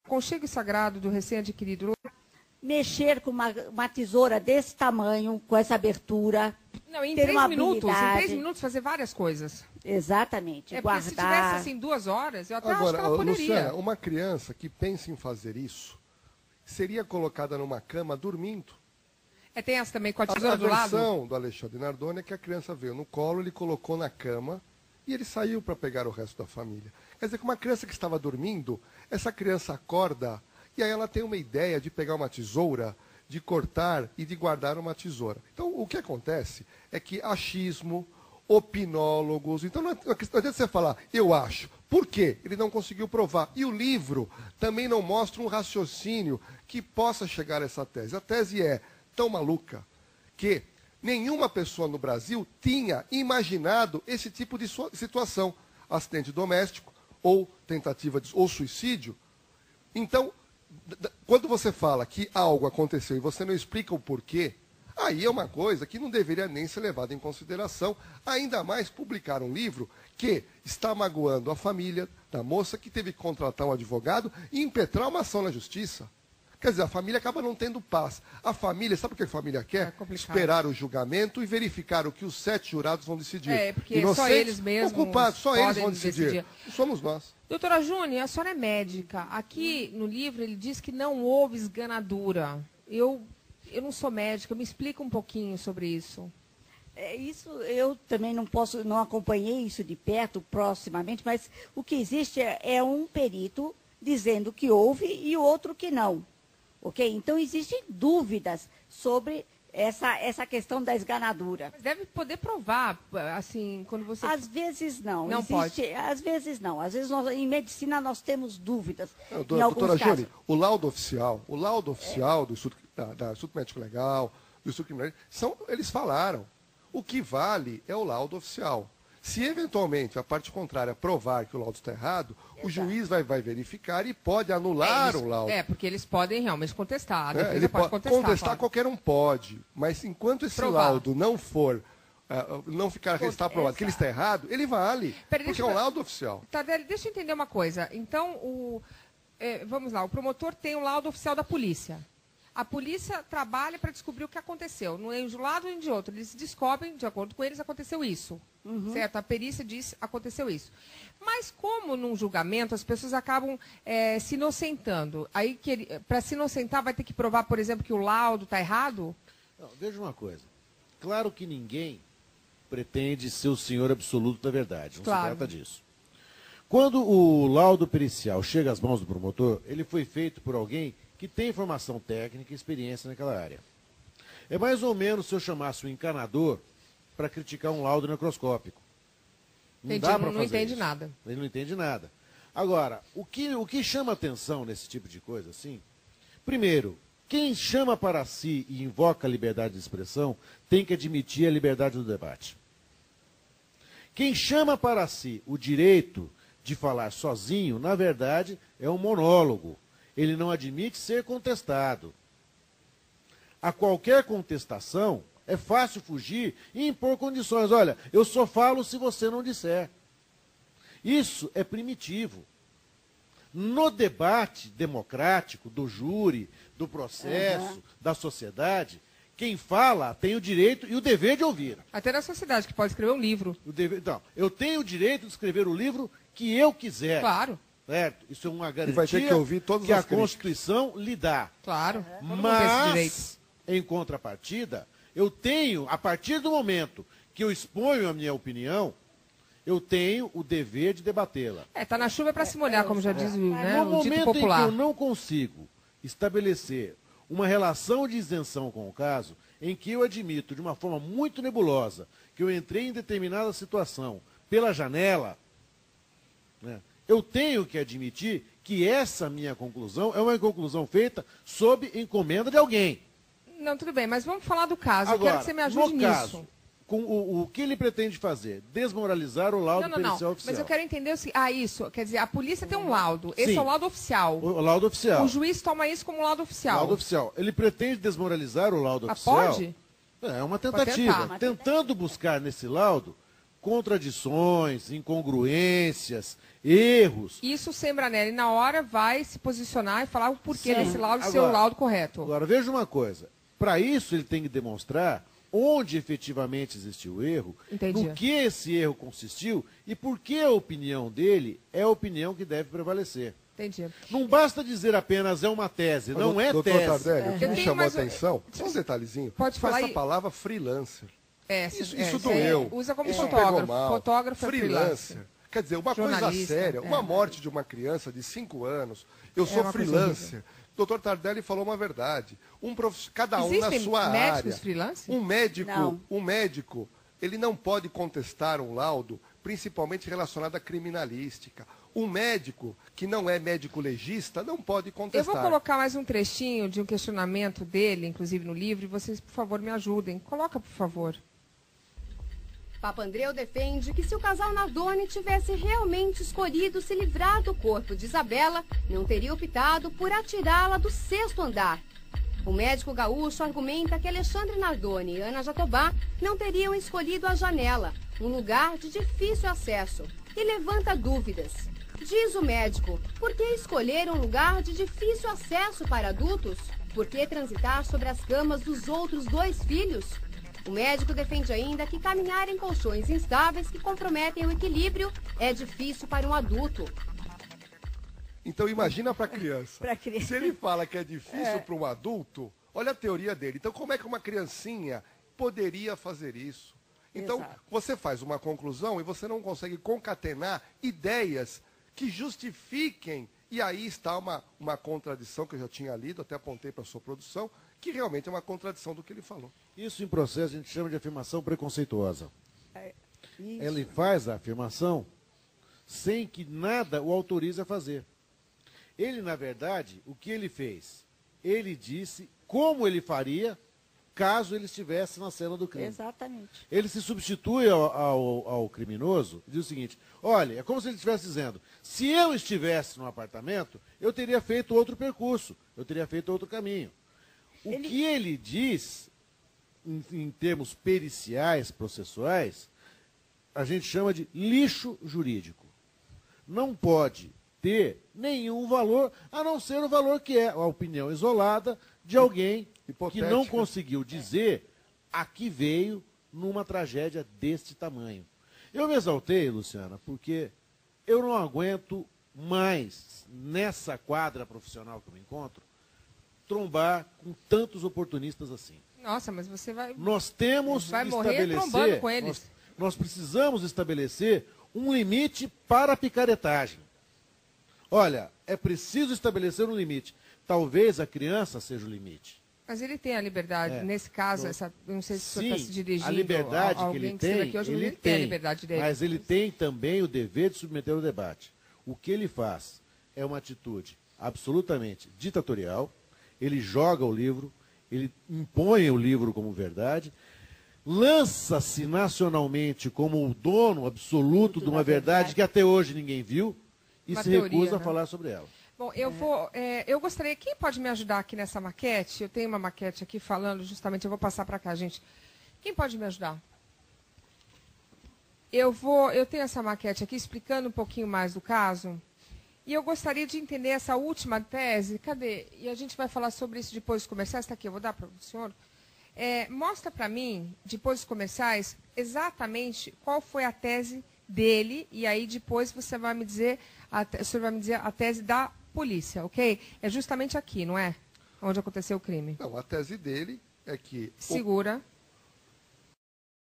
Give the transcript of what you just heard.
Aconchego sagrado do recém-adquirido. Mexer com uma tesoura desse tamanho, com essa abertura. Não, em ter 3 uma minutos, em habilidade. 3 minutos fazer várias coisas. Exatamente. É porque guardar. se tivesse assim 2 horas, eu até acho que Agora, ela poderia. Luciana, uma criança que pensa em fazer isso seria colocada numa cama dormindo. Tem essa também com a tesoura do lado? A versão do Alexandre Nardoni é que a criança veio no colo, ele colocou na cama e ele saiu para pegar o resto da família. Quer dizer que uma criança que estava dormindo, essa criança acorda e aí ela tem uma ideia de pegar uma tesoura, de cortar e de guardar uma tesoura. Então, o que acontece é que achismo, opinólogos... Então, não adianta você falar, eu acho. Por quê? Ele não conseguiu provar. E o livro também não mostra um raciocínio que possa chegar a essa tese. A tese é tão maluca que nenhuma pessoa no Brasil tinha imaginado esse tipo de situação. Acidente doméstico, ou tentativa de, ou suicídio. Então, quando você fala que algo aconteceu e você não explica o porquê, aí é uma coisa que não deveria nem ser levada em consideração, ainda mais publicar um livro que está magoando a família da moça que teve que contratar um advogado e impetrar uma ação na justiça. Quer dizer, a família acaba não tendo paz. A família, sabe o que a família quer? Esperar o julgamento e verificar o que os 7 jurados vão decidir. Porque Inocentes, só eles mesmos culpados, só eles vão decidir. Somos nós. Doutora Júnior, a senhora é médica. Aqui no livro ele diz que não houve esganadura. Eu não sou médica, me explica um pouquinho sobre isso. Isso eu também não acompanhei isso de perto, proximamente, mas o que existe é um perito dizendo que houve e o outro que não. Ok? Então, existem dúvidas sobre essa questão da esganadura. Mas deve poder provar, assim, quando você... Às vezes não. Não pode? Às vezes não. Às vezes, em medicina, nós temos dúvidas. Doutora Júnior, o laudo oficial do Instituto Médico Legal, do Instituto Criminalístico, eles falaram. O que vale é o laudo oficial. Se, eventualmente, a parte contrária provar que o laudo está errado, o juiz vai verificar e pode anular o laudo. Porque eles podem realmente contestar. Ele pode contestar, qualquer um pode. Mas enquanto esse laudo não for, não ficar está provado que ele está errado, ele vale. Porque é um laudo oficial. Tadelli, deixa eu entender uma coisa. Então, vamos lá, o promotor tem o laudo oficial da polícia. A polícia trabalha para descobrir o que aconteceu. Não é de um lado nem de outro. Eles descobrem, de acordo com eles, aconteceu isso. Certo? A perícia diz aconteceu isso. Mas como num julgamento as pessoas acabam se inocentando, aí para se inocentar vai ter que provar, por exemplo, que o laudo está errado? Não, veja uma coisa. Claro que ninguém pretende ser o senhor absoluto da verdade. Não se trata disso. Quando o laudo pericial chega às mãos do promotor, ele foi feito por alguém que tem formação técnica e experiência naquela área. É mais ou menos se eu chamasse um encanador para criticar um laudo necroscópico. Não dá para fazer. Não entende nada. Ele não entende nada. Agora, o que chama atenção nesse tipo de coisa assim? Primeiro, quem chama para si e invoca a liberdade de expressão tem que admitir a liberdade do debate. Quem chama para si o direito de falar sozinho, na verdade, é um monólogo. Ele não admite ser contestado. A qualquer contestação, é fácil fugir e impor condições. Olha, eu só falo se você não disser. Isso é primitivo. No debate democrático, do júri, do processo, da sociedade, quem fala tem o direito e o dever de ouvir. Até na sociedade, que pode escrever um livro. Então, eu tenho o direito de escrever o livro que eu quiser. Claro. Certo? Isso é uma garantia vai ter que ouvir todas que as a Constituição lhe dá. Claro. Mas, em contrapartida, eu tenho, a partir do momento que eu exponho a minha opinião, eu tenho o dever de debatê-la. Tá na chuva para se molhar, como já diz No o dito momento popular. em que eu não consigo estabelecer uma relação de isenção com o caso, em que eu admito de uma forma muito nebulosa que eu entrei em determinada situação pela janela, né, eu tenho que admitir que essa minha conclusão é uma conclusão feita sob encomenda de alguém. Não, tudo bem, mas vamos falar do caso. Agora, eu quero que você me ajude nisso. Caso, com o que ele pretende fazer? Desmoralizar o laudo pericial oficial. Mas eu quero entender o seguinte. Isso, quer dizer, a polícia tem um laudo. Esse é o laudo oficial. O laudo oficial. O juiz toma isso como laudo oficial. Laudo oficial. Ele pretende desmoralizar o laudo oficial? Pode? É uma tentativa. Tentando buscar nesse laudo contradições, incongruências, erros. Isso o Sembranelli, na hora, vai se posicionar e falar o porquê desse laudo ser o laudo correto. Agora, veja uma coisa. Para isso, ele tem que demonstrar onde efetivamente existiu o erro, Entendi. no que esse erro consistiu e por que a opinião dele é a opinião que deve prevalecer. Entendi. Não basta dizer apenas é uma tese, não é doutor tese. Tardelli, o que me chamou a mais atenção, só um detalhezinho, Pode foi falar essa aí. palavra freelancer. Isso doeu. Usa como Isso fotógrafo. pegou mal. Fotógrafo é Freelancer. Quer dizer, uma coisa Jornalista, séria, uma morte de uma criança de 5 anos, eu sou uma coisa freelancer. Doutor Tardelli falou uma verdade. Cada um na Existem sua médicos área. freelancer? Um médico, ele não pode contestar um laudo, principalmente relacionado à criminalística. Um médico que não é médico legista não pode Eu contestar. vou colocar mais um trechinho de um questionamento dele, inclusive no livro, e vocês, por favor, me ajudem. Coloca, por favor. Papandreou defende que se o casal Nardoni tivesse realmente escolhido se livrar do corpo de Isabela, não teria optado por atirá-la do 6º andar. O médico gaúcho argumenta que Alexandre Nardoni e Ana Jatobá não teriam escolhido a janela, um lugar de difícil acesso, e levanta dúvidas. Diz o médico, por que escolher um lugar de difícil acesso para adultos? Por que transitar sobre as camas dos outros 2 filhos? O médico defende ainda que caminhar em colchões instáveis que comprometem o equilíbrio é difícil para um adulto. Então imagina para a criança. Pra criança. Se ele fala que é difícil para um adulto, olha a teoria dele. Então como é que uma criancinha poderia fazer isso? Então Exato. você faz uma conclusão e você não consegue concatenar ideias que justifiquem. E aí está uma contradição que eu já tinha lido, até apontei para a sua produção, que realmente é uma contradição do que ele falou. Isso em processo a gente chama de afirmação preconceituosa. Isso. Ele faz a afirmação sem que nada o autorize a fazer. Ele, na verdade, o que ele fez? Ele disse como ele faria caso ele estivesse na cena do crime. Exatamente. Ele se substitui ao criminoso e diz o seguinte, olha, é como se ele estivesse dizendo, se eu estivesse no apartamento, eu teria feito outro percurso, eu teria feito outro caminho. O que ele diz, em termos periciais, processuais, a gente chama de lixo jurídico. Não pode ter nenhum valor, a não ser o valor que é a opinião isolada de alguém que não conseguiu dizer a que veio numa tragédia deste tamanho. Eu me exaltei, Luciana, porque eu não aguento mais, nessa quadra profissional que eu me encontro, trombar com tantos oportunistas assim. Nossa, mas você vai... Nós temos vai que morrer trombando estabelecer, com eles. nós precisamos estabelecer um limite para a picaretagem. Olha, é preciso estabelecer um limite. Talvez a criança seja o limite. Mas ele tem a liberdade, nesse caso, não sei se o senhor está se dirigindo a liberdade a que ele alguém tem, aqui hoje, ele tem a liberdade dele. mas ele tem também o dever de submeter o debate. O que ele faz é uma atitude absolutamente ditatorial, ele joga o livro, ele impõe o livro como verdade, lança-se nacionalmente como o dono absoluto de uma verdade que até hoje ninguém viu e Uma se teoria, recusa a né? falar sobre ela. Bom, eu gostaria, quem pode me ajudar aqui nessa maquete? Eu tenho uma maquete aqui falando justamente, eu vou passar para cá, gente. Quem pode me ajudar? Eu tenho essa maquete aqui explicando um pouquinho mais do caso. E eu gostaria de entender essa última tese. Cadê? E a gente vai falar sobre isso depois dos comerciais. Está aqui, eu vou dar para o senhor. Mostra para mim, depois dos comerciais, exatamente qual foi a tese dele. E aí depois você vai me dizer, o senhor vai me dizer a tese da polícia, ok? É justamente aqui, não é? Onde aconteceu o crime. Não, a tese dele é que... Segura.